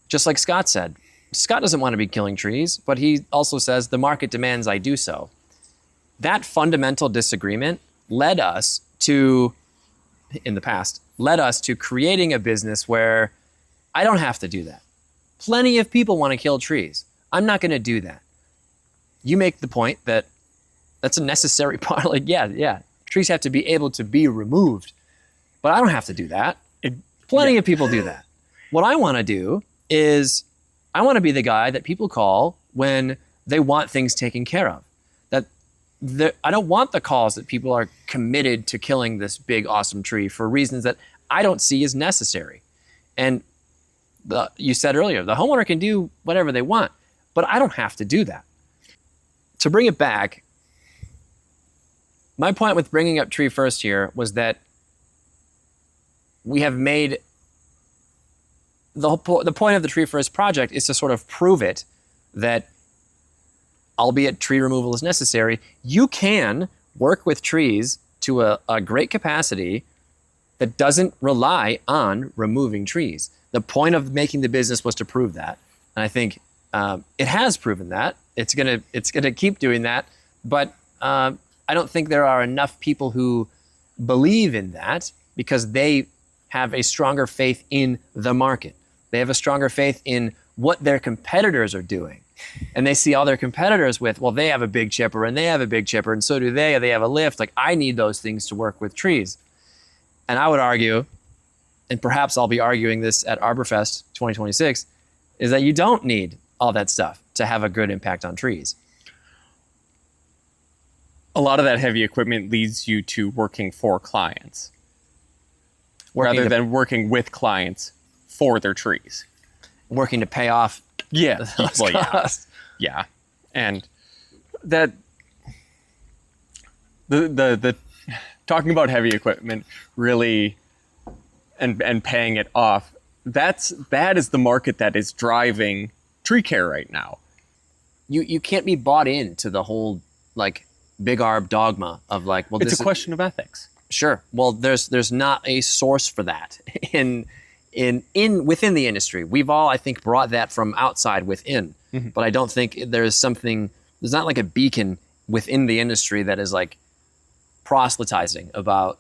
just like Scott said, Scott doesn't want to be killing trees, but he also says the market demands I do so. That fundamental disagreement led us to creating a business where I don't have to do that. Plenty of people want to kill trees. I'm not going to do that. You make the point that that's a necessary part. Like, yeah, trees have to be able to be removed, but I don't have to do that. Plenty of people do that. What I want to do is I want to be the guy that people call when they want things taken care of. I don't want the calls that people are committed to killing this big, awesome tree for reasons that I don't see as necessary. And you said earlier, the homeowner can do whatever they want, but I don't have to do that. To bring it back, my point with bringing up Tree First here was that we have made the point of the Tree First project is to sort of prove it that, albeit tree removal is necessary, you can work with trees to a great capacity that doesn't rely on removing trees. The point of making the business was to prove that. And I think it has proven that. It's gonna keep doing that. But I don't think there are enough people who believe in that because they have a stronger faith in the market. They have a stronger faith in what their competitors are doing. And they see all their competitors with, well, they have a big chipper and they have a big chipper and so do they, or they have a lift. Like, I need those things to work with trees. And I would argue, and perhaps I'll be arguing this at Arborfest 2026, is that you don't need all that stuff to have a good impact on trees. A lot of that heavy equipment leads you to working for clients rather than working with clients for their trees. Working to pay off. Yeah. Well, yeah. And that the talking about heavy equipment really and paying it off, that is the market that is driving tree care right now. You can't be bought into the whole like big arb dogma of like, well, it's a question of ethics. Sure. Well, there's not a source for that within the industry. We've all, I think, brought that from outside within, but I don't think there's not like a beacon within the industry that is like proselytizing about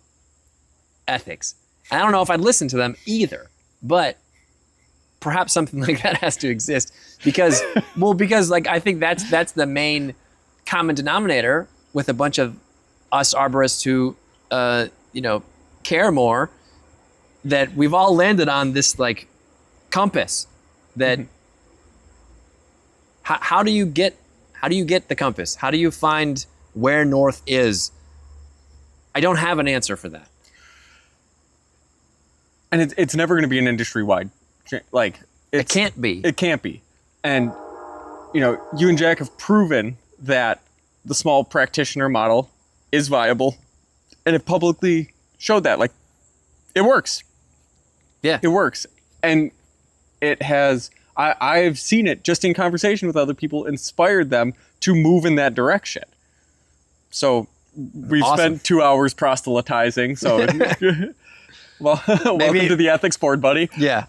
ethics. And I don't know if I'd listen to them either, but perhaps something like that has to exist because like I think that's the main common denominator with a bunch of us arborists who care more, that we've all landed on this like compass that how do you get the compass? How do you find where north is? I don't have an answer for that. And it's never going to be an industry-wide, like it can't be. It can't be. And you and Jack have proven that the small practitioner model is viable, and it publicly showed that like it works. Yeah, it works, and it has. I've seen it just in conversation with other people, inspired them to move in that direction. So we've spent 2 hours proselytizing. So, well, welcome to the ethics board, buddy. Yeah.